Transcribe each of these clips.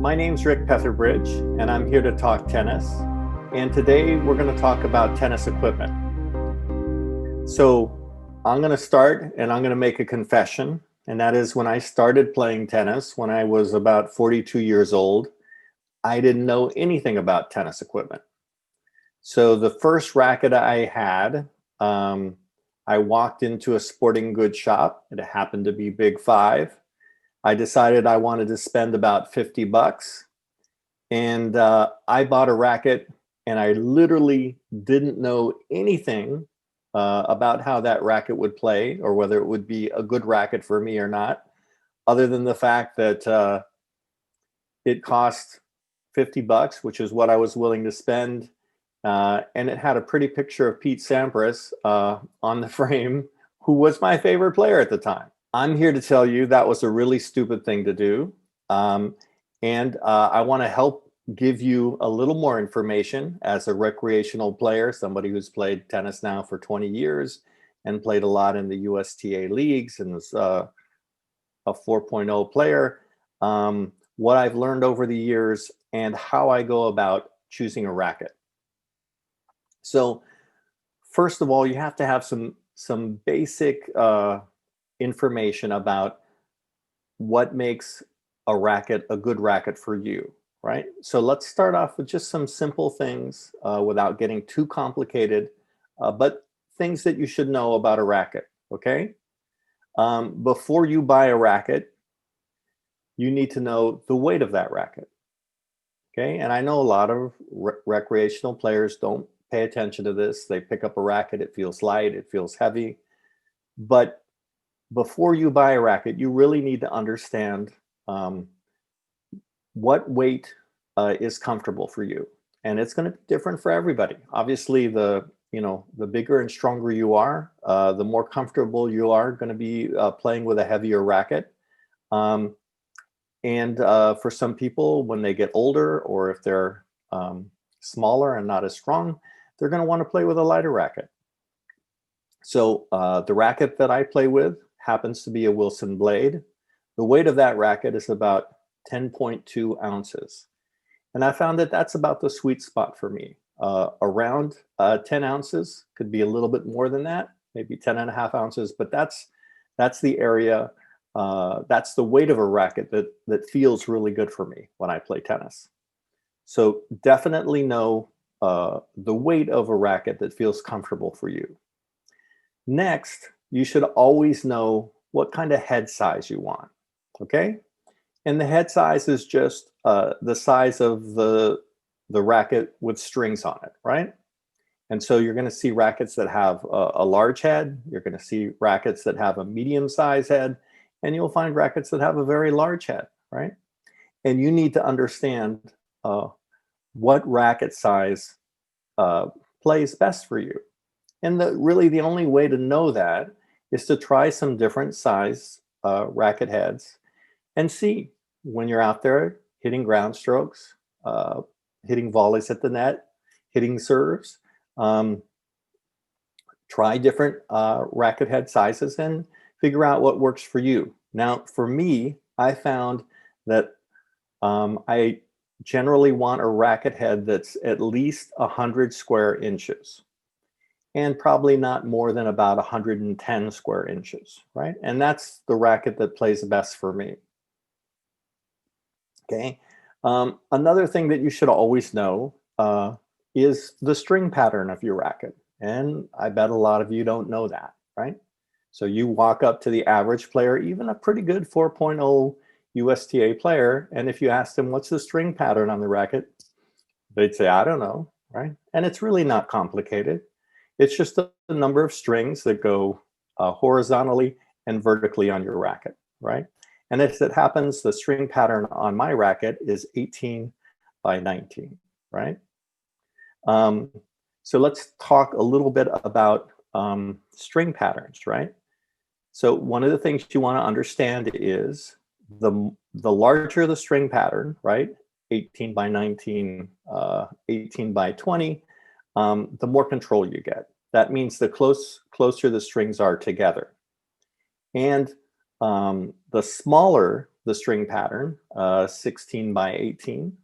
My name's Rick Petherbridge, and I'm here to talk tennis. And today we're going to talk about tennis equipment. So I'm going to start and I'm going to make a confession. And that is when I started playing tennis, when I was about 42 years old, I didn't know anything about tennis equipment. So the first racket I had, I walked into a sporting goods shop. It happened to be Big Five. I decided I wanted to spend about 50 bucks. And I bought a racket, and I literally didn't know anything about how that racket would play or whether it would be a good racket for me or not, other than the fact that it cost 50 bucks, which is what I was willing to spend. And it had a pretty picture of Pete Sampras on the frame, who was my favorite player at the time. I'm here to tell you that was a really stupid thing to do. And I want to help give you a little more information as a recreational player, somebody who's played tennis now for 20 years and played a lot in the USTA leagues and is a 4.0 player, what I've learned over the years and how I go about choosing a racket. So first of all, you have to have some basic information about what makes a racket a good racket for you, right? So let's start off with just some simple things without getting too complicated, but things that you should know about a racket, okay? Before you buy a racket, you need to know the weight of that racket, okay? And I know a lot of recreational players don't pay attention to this. They pick up a racket, it feels light, it feels heavy, but before you buy a racket, you really need to understand what weight is comfortable for you. And it's going to be different for everybody. Obviously, the bigger and stronger you are, the more comfortable you are going to be playing with a heavier racket. And for some people, when they get older, or if they're smaller and not as strong, they're going to want to play with a lighter racket. So the racket that I play with happens to be a Wilson blade. The weight of that racket is about 10.2 ounces. And I found that that's about the sweet spot for me. Around 10 ounces, could be a little bit more than that, maybe 10 and a half ounces, but that's the area, that's the weight of a racket that feels really good for me when I play tennis. So definitely know the weight of a racket that feels comfortable for you. Next, you should always know what kind of head size you want, okay? And the head size is just the size of the racket with strings on it, right? And so you're going to see rackets that have a large head. You're going to see rackets that have a medium-sized head, and you'll find rackets that have a very large head, right? And you need to understand what racket size plays best for you. And really the only way to know that is to try some different size racket heads and see when you're out there hitting ground strokes, hitting volleys at the net, hitting serves. Try different racket head sizes and figure out what works for you. Now, for me, I found that I generally want a racket head that's at least 100 square inches. And probably not more than about 110 square inches, right? And that's the racket that plays best for me. Okay. Another thing that you should always know is the string pattern of your racket. And I bet a lot of you don't know that, right? So you walk up to the average player, even a pretty good 4.0 USTA player, and if you ask them what's the string pattern on the racket, they'd say, I don't know, right? And it's really not complicated. It's just the number of strings that go horizontally and vertically on your racket, right? And if it happens, the string pattern on my racket is 18 by 19, right? So let's talk a little bit about string patterns, right? So one of the things you want to understand is the larger the string pattern, right? 18 by 19, 18 by 20, the more control you get. That means the closer the strings are together. And the smaller the string pattern, 16 by 18,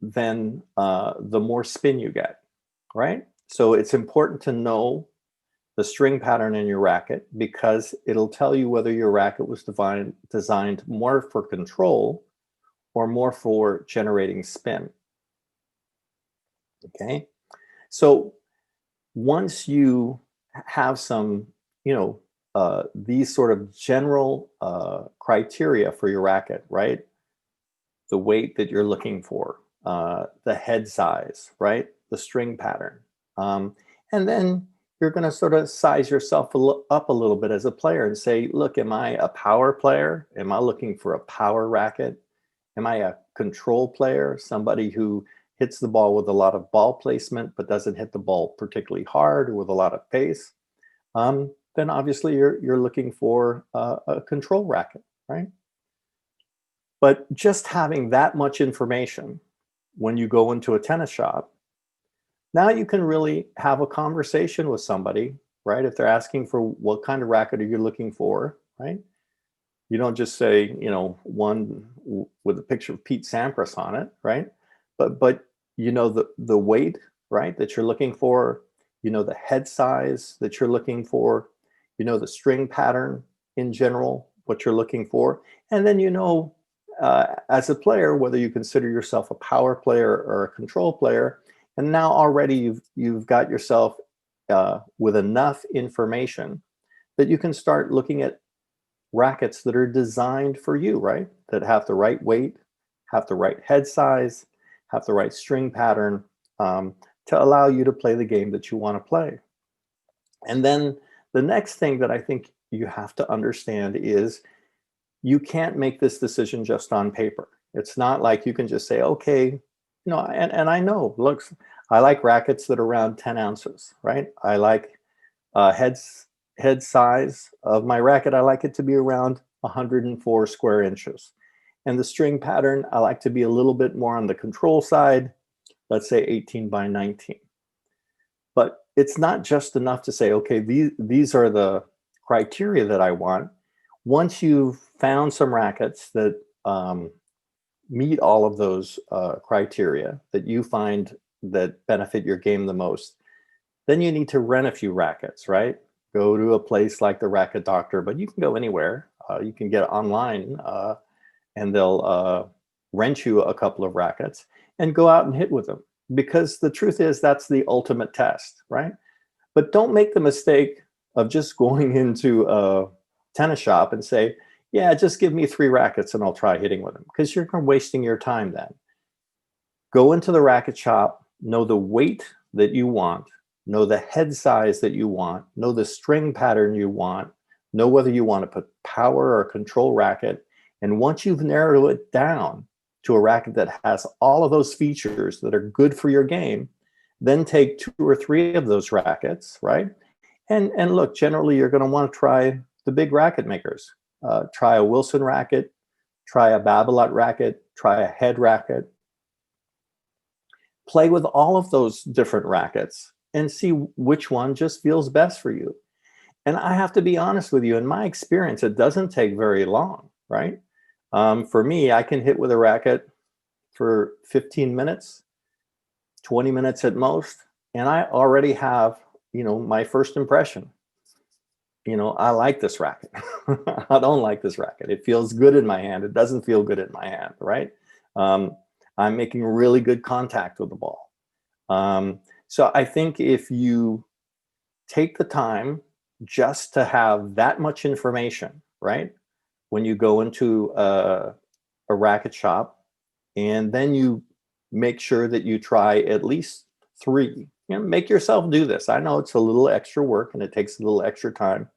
then the more spin you get, right? So it's important to know the string pattern in your racket because it'll tell you whether your racket was designed more for control or more for generating spin. Okay, so once you have some, these sort of general criteria for your racket, right? The weight that you're looking for, the head size, right? The string pattern. And then you're going to sort of size yourself up a little bit as a player and say, look, am I a power player? Am I looking for a power racket? Am I a control player? Somebody who hits the ball with a lot of ball placement, but doesn't hit the ball particularly hard or with a lot of pace? Then obviously you're looking for a control racket, right? But just having that much information when you go into a tennis shop, now you can really have a conversation with somebody, right? If they're asking for what kind of racket are you looking for, right? You don't just say, one with a picture of Pete Sampras on it, right? But the weight, right, that you're looking for, the head size that you're looking for, the string pattern in general, what you're looking for, and then as a player, whether you consider yourself a power player or a control player, and now already you've got yourself with enough information that you can start looking at rackets that are designed for you, right? That have the right weight, have the right head size, have the right string pattern to allow you to play the game that you want to play. And then the next thing that I think you have to understand is you can't make this decision just on paper. It's not like you can just say, okay, and I know, look, I like rackets that are around 10 ounces, right? I like head size of my racket. I like it to be around 104 square inches. And the string pattern, I like to be a little bit more on the control side, let's say 18 by 19. But it's not just enough to say, okay, these are the criteria that I want. Once you've found some rackets that meet all of those criteria that you find that benefit your game the most, then you need to rent a few rackets, right? Go to a place like the Racket Doctor, but you can go anywhere. You can get online and they'll rent you a couple of rackets and go out and hit with them. Because the truth is that's the ultimate test, right? But don't make the mistake of just going into a tennis shop and say, yeah, just give me 3 rackets and I'll try hitting with them, because you're wasting your time then. Go into the racket shop, know the weight that you want, know the head size that you want, know the string pattern you want, know whether you want to put power or control racket. And once you've narrowed it down to a racket that has all of those features that are good for your game, then take 2 or 3 of those rackets, right? And look, generally you're going to want to try the big racket makers. Try a Wilson racket, try a Babolat racket, try a head racket. Play with all of those different rackets and see which one just feels best for you. And I have to be honest with you, in my experience, it doesn't take very long, right? For me, I can hit with a racket for 15 minutes, 20 minutes at most, and I already have, my first impression. I like this racket. I don't like this racket. It feels good in my hand. It doesn't feel good in my hand, right? I'm making really good contact with the ball. So I think if you take the time just to have that much information, right? When you go into a racket shop, and then you make sure that you try at least 3. Make yourself do this. I know it's a little extra work and it takes a little extra time,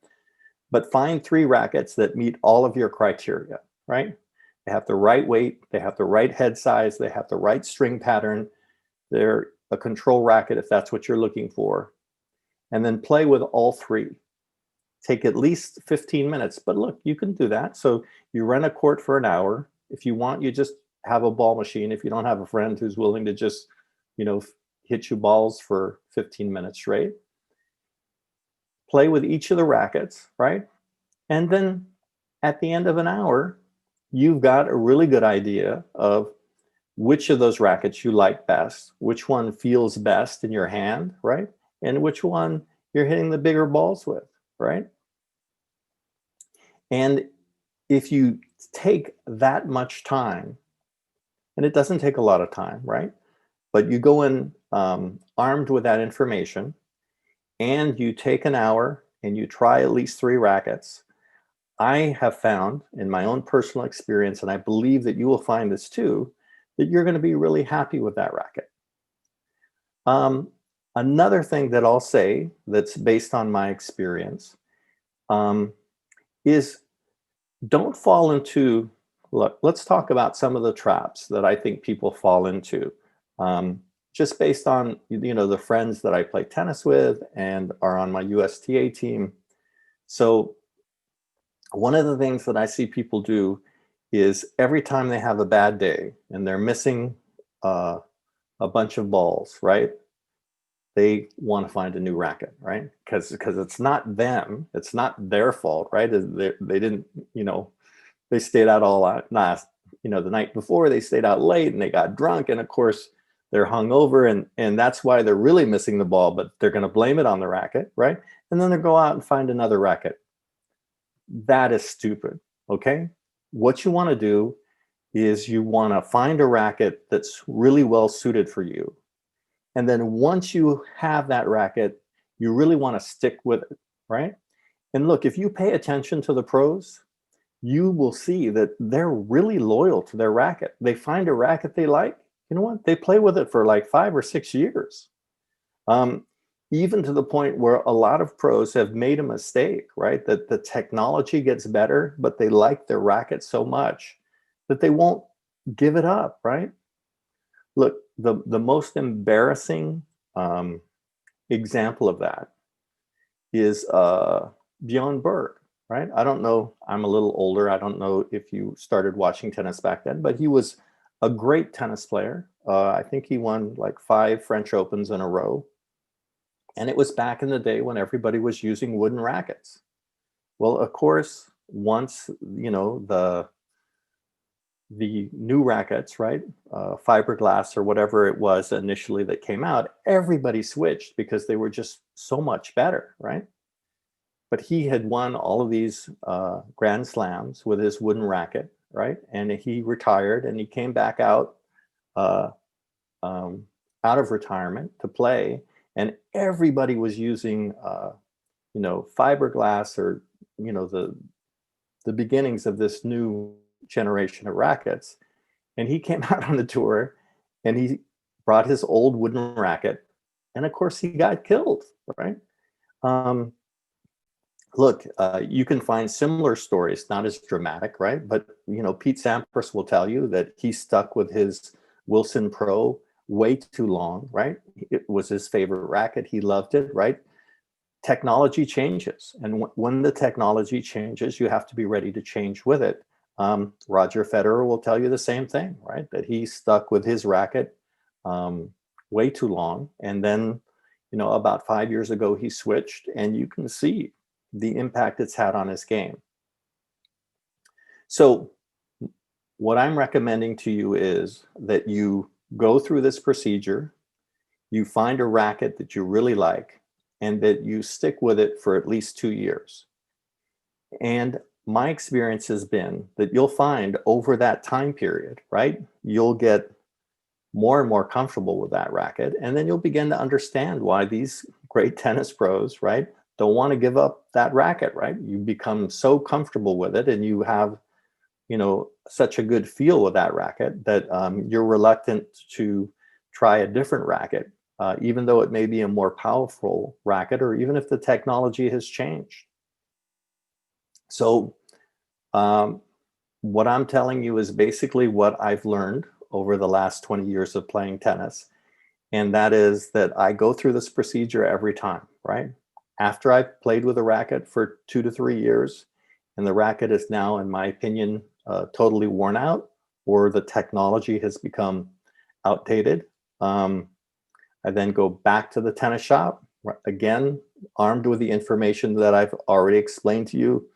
but find 3 rackets that meet all of your criteria, right? They have the right weight, they have the right head size, they have the right string pattern, they're a control racket if that's what you're looking for. And then play with all 3. Take at least 15 minutes, but look, you can do that. So you rent a court for an hour. If you want, you just have a ball machine. If you don't have a friend who's willing to just, hit you balls for 15 minutes straight, play with each of the rackets, right? And then at the end of an hour, you've got a really good idea of which of those rackets you like best, which one feels best in your hand, right? And which one you're hitting the bigger balls with, right? And if you take that much time, and it doesn't take a lot of time, right? But you go in armed with that information, and you take an hour and you try at least 3 rackets. I have found in my own personal experience, and I believe that you will find this too, that you're going to be really happy with that racket. Another thing that I'll say that's based on my experience is don't fall into, look, let's talk about some of the traps that I think people fall into. Just based on, the friends that I play tennis with and are on my USTA team. So one of the things that I see people do is every time they have a bad day and they're missing a bunch of balls, right? They want to find a new racket, right? Because it's not them, it's not their fault, right? They didn't, they stayed out all last, the night before they stayed out late and they got drunk, and of course they're hungover, and that's why they're really missing the ball, but they're going to blame it on the racket, right? And then they go out and find another racket. That is stupid, okay? What you want to do is you want to find a racket that's really well suited for you. And then once you have that racket, you really want to stick with it, right? And look, if you pay attention to the pros, you will see that they're really loyal to their racket. They find a racket they like, you know what? They play with it for like 5 or 6 years. Even to the point where a lot of pros have made a mistake, right? That the technology gets better, but they like their racket so much that they won't give it up, right? Look, the most embarrassing example of that is Bjorn Borg, right? I don't know, I'm a little older. I don't know if you started watching tennis back then, but he was a great tennis player. I think he won like 5 French Opens in a row. And it was back in the day when everybody was using wooden rackets. Well, of course, once, the new rackets, right? Fiberglass or whatever it was initially that came out, everybody switched because they were just so much better, right? But he had won all of these Grand Slams with his wooden racket, right? And he retired and he came back out of retirement to play, and everybody was using, fiberglass or, the beginnings of this new generation of rackets. And he came out on the tour and he brought his old wooden racket, and of course he got killed, right? Look, you can find similar stories, not as dramatic, right? But Pete Sampras will tell you that he stuck with his Wilson Pro way too long, right? It was his favorite racket. He loved it, right? Technology changes, and when the technology changes, you have to be ready to change with it. Roger Federer will tell you the same thing, right? That he stuck with his racket way too long, and then, about 5 years ago, he switched, and you can see the impact it's had on his game. So what I'm recommending to you is that you go through this procedure, you find a racket that you really like, and that you stick with it for at least 2 years. And my experience has been that you'll find over that time period, right, you'll get more and more comfortable with that racket. And then you'll begin to understand why these great tennis pros, right, don't want to give up that racket, right? You become so comfortable with it and you have, such a good feel with that racket that you're reluctant to try a different racket, even though it may be a more powerful racket, or even if the technology has changed. So what I'm telling you is basically what I've learned over the last 20 years of playing tennis. And that is that I go through this procedure every time, right? After I've played with a racket for 2 to 3 years, and the racket is now, in my opinion, totally worn out, or the technology has become outdated, I then go back to the tennis shop, again, armed with the information that I've already explained to you,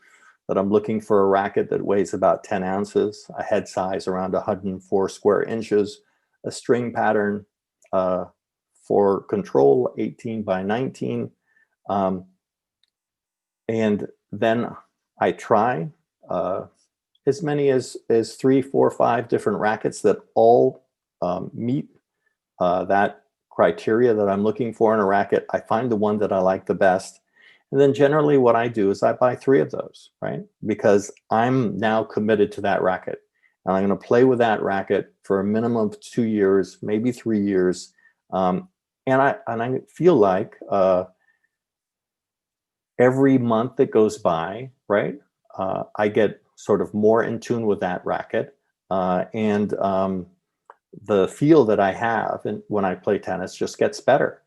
that I'm looking for a racket that weighs about 10 ounces, a head size around 104 square inches, a string pattern for control 18 by 19. And then I try as many as 3, 4, 5 different rackets that all meet that criteria that I'm looking for in a racket. I find the one that I like the best. And then generally what I do is I buy 3 of those, right? Because I'm now committed to that racket. And I'm going to play with that racket for a minimum of 2 years, maybe 3 years. And I feel like every month that goes by, right, I get sort of more in tune with that racket. And the feel that I have when I play tennis just gets better.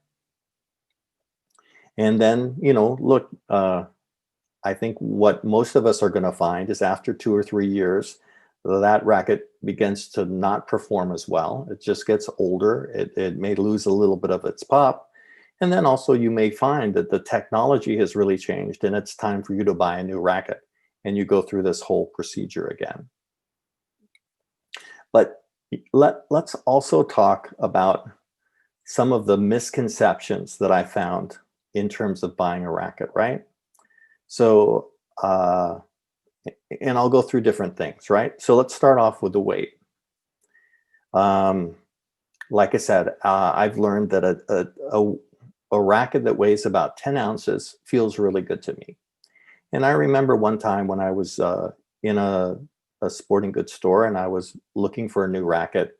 And then, you know, look, I think what most of us are going to find is after 2 or 3 years, that racket begins to not perform as well. It just gets older. It may lose a little bit of its pop. And then also you may find that the technology has really changed and it's time for you to buy a new racket. And you go through this whole procedure again. But let's also talk about some of the misconceptions that I found in terms of buying a racket, right? So, and I'll go through different things, right? So let's start off with the weight. Like I said, I've learned that a racket that weighs about 10 ounces feels really good to me. And I remember one time when I was in a sporting goods store and I was looking for a new racket.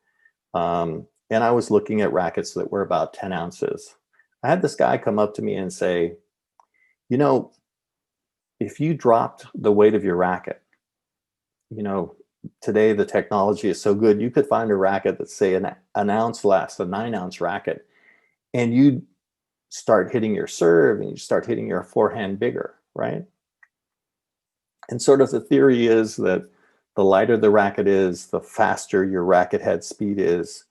And I was looking at rackets that were about 10 ounces. I had this guy come up to me and say, you know, if you dropped the weight of your racket, you know, today the technology is so good, you could find a racket that's say an ounce less, a 9-ounce racket, and you start hitting your serve and you start hitting your forehand bigger, right? And sort of the theory is that the lighter the racket is, the faster your racket head speed is.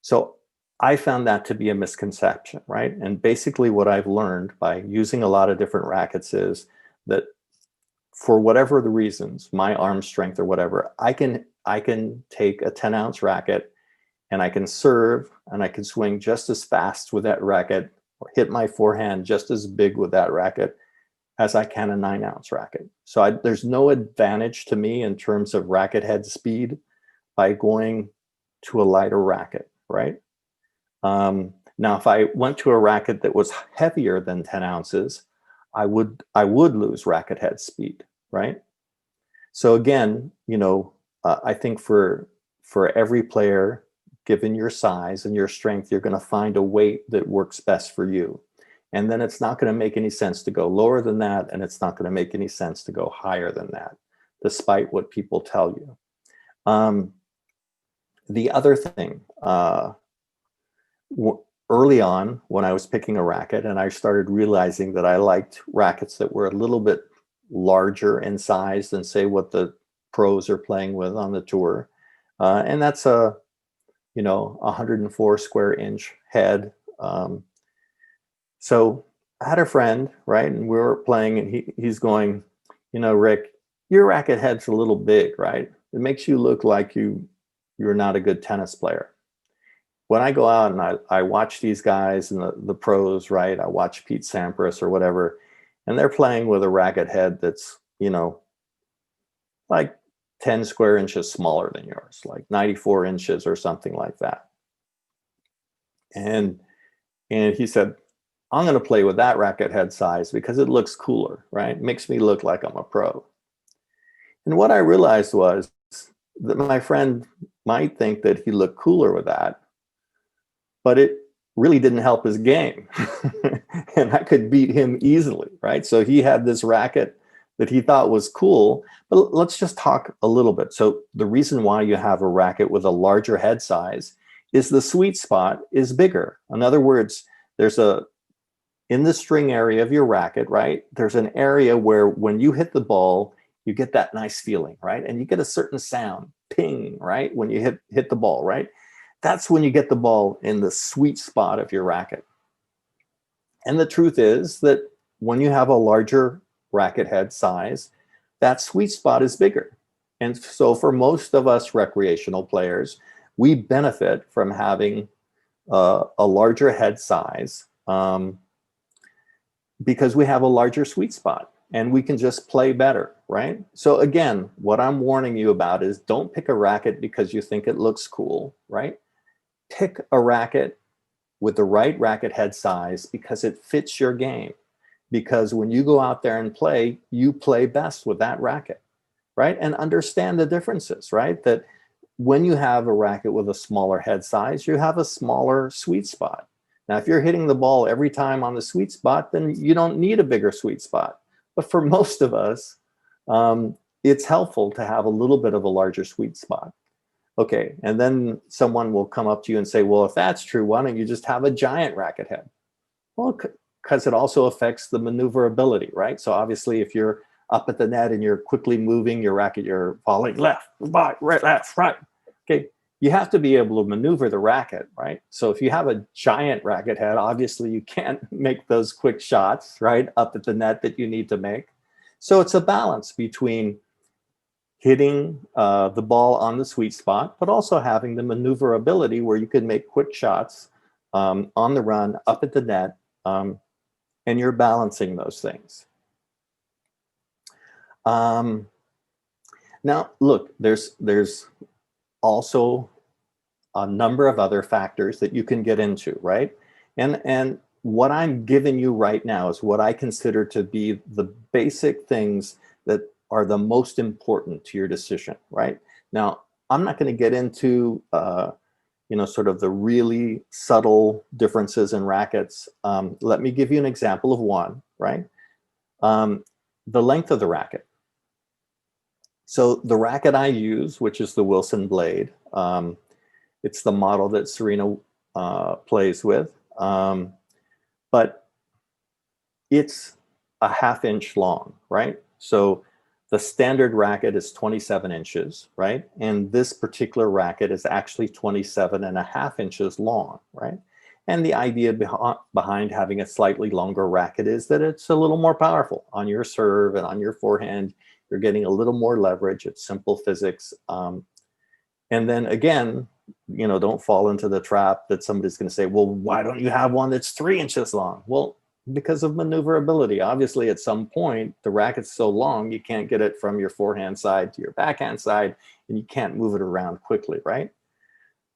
So I found that to be a misconception, right? And basically what I've learned by using a lot of different rackets is that for whatever the reasons, my arm strength or whatever, I can take a 10-ounce racket and I can serve and I can swing just as fast with that racket or hit my forehand just as big with that racket as I can a 9-ounce racket. So there's no advantage to me in terms of racket head speed by going to a lighter racket, right? Now, if I went to a racket that was heavier than 10 ounces, I would lose racket head speed, right? So again, you know, I think for every player, given your size and your strength, you're going to find a weight that works best for you. And then it's not going to make any sense to go lower than that, and it's not going to make any sense to go higher than that, despite what people tell you. The other thing, early on when I was picking a racket and I started realizing that I liked rackets that were a little bit larger in size than say what the pros are playing with on the tour. And that's a, you know, 104 square inch head. So I had a friend, right? And we were playing and he's going, you know, Rick, your racket head's a little big, right? It makes you look like you're not a good tennis player. When I go out and I watch these guys and the pros, right? I watch Pete Sampras or whatever, and they're playing with a racket head that's, you know, like 10 square inches smaller than yours, like 94 inches or something like that. And he said, I'm going to play with that racket head size because it looks cooler, right? It makes me look like I'm a pro. And what I realized was that my friend might think that he looked cooler with that, but it really didn't help his game. And I could beat him easily, right? So he had this racket that he thought was cool, but let's just talk a little bit. So the reason why you have a racket with a larger head size is the sweet spot is bigger. In other words, in the string area of your racket, right? There's an area where when you hit the ball, you get that nice feeling, right? And you get a certain sound, ping, right? When you hit the ball, right? That's when you get the ball in the sweet spot of your racket. And the truth is that when you have a larger racket head size, that sweet spot is bigger. And so for most of us recreational players, we benefit from having a larger head size because we have a larger sweet spot and we can just play better, right? So again, what I'm warning you about is don't pick a racket because you think it looks cool, right? Pick a racket with the right racket head size because it fits your game. Because when you go out there and play, you play best with that racket, right? And understand the differences, right? That when you have a racket with a smaller head size, you have a smaller sweet spot. Now, if you're hitting the ball every time on the sweet spot, then you don't need a bigger sweet spot. But for most of us, it's helpful to have a little bit of a larger sweet spot. Okay, and then someone will come up to you and say, well, if that's true, why don't you just have a giant racket head? Well, because it also affects the maneuverability, right? So obviously, if you're up at the net and you're quickly moving your racket, you're falling left, right, left, right. Okay, you have to be able to maneuver the racket, right? So if you have a giant racket head, obviously you can't make those quick shots, right, up at the net that you need to make. So it's a balance between hitting the ball on the sweet spot, but also having the maneuverability where you can make quick shots on the run, up at the net, and you're balancing those things. Now, look, there's also a number of other factors that you can get into, right? And what I'm giving you right now is what I consider to be the basic things that are the most important to your decision, right? Now, I'm not going to get into, sort of the really subtle differences in rackets. Let me give you an example of one, right? The length of the racket. So the racket I use, which is the Wilson Blade, it's the model that Serena plays with, but it's a 1/2 inch long, right? So the standard racket is 27 inches, right? And this particular racket is actually 27.5 inches long, right? And the idea behind having a slightly longer racket is that it's a little more powerful on your serve and on your forehand. You're getting a little more leverage. It's simple physics. And then again, don't fall into the trap that somebody's going to say, well, why don't you have one that's 3 inches long? Well, because of maneuverability. Obviously, at some point, the racket's so long, you can't get it from your forehand side to your backhand side, and you can't move it around quickly, right?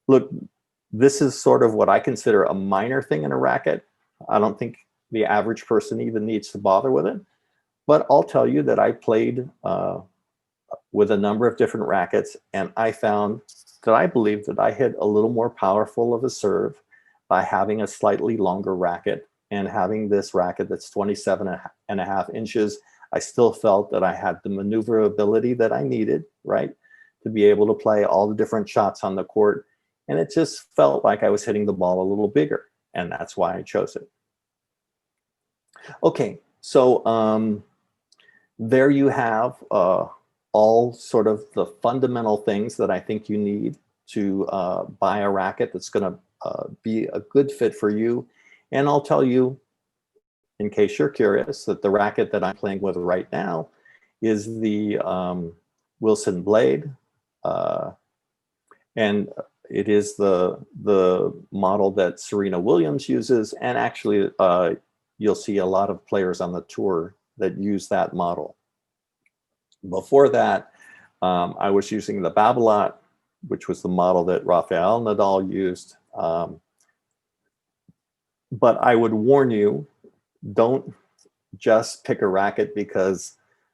Look, this is sort of what I consider a minor thing in a racket. I don't think the average person even needs to bother with it. But I'll tell you that I played with a number of different rackets, and I found that I believe that I hit a little more powerful of a serve by having a slightly longer racket and having this racket that's 27.5 inches. I still felt that I had the maneuverability that I needed, right, to be able to play all the different shots on the court. And it just felt like I was hitting the ball a little bigger, and that's why I chose it. Okay, so there you have all sort of the fundamental things that I think you need to buy a racket that's going to be a good fit for you. And I'll tell you, in case you're curious, that the racket that I'm playing with right now is the Wilson Blade. And it is the model that Serena Williams uses. And actually, you'll see a lot of players on the tour that use that model. Before that, I was using the Babolat, which was the model that Rafael Nadal used. But I would warn you, don't just pick a racket because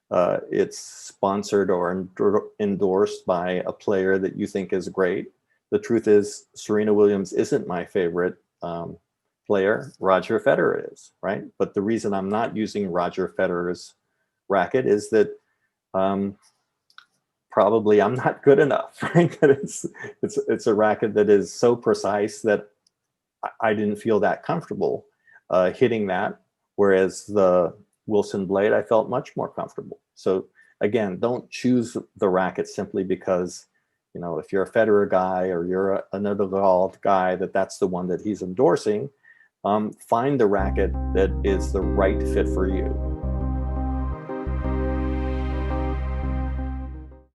it's sponsored or endorsed by a player that you think is great. The truth is, Serena Williams isn't my favorite player. Roger Federer is, right? But the reason I'm not using Roger Federer's racket is that probably I'm not good enough, right? That it's a racket that is so precise that I didn't feel that comfortable hitting that, whereas the Wilson Blade, I felt much more comfortable. So again, don't choose the racket simply because, if you're a Federer guy or you're a Nadal guy, that's the one that he's endorsing. Find the racket that is the right fit for you.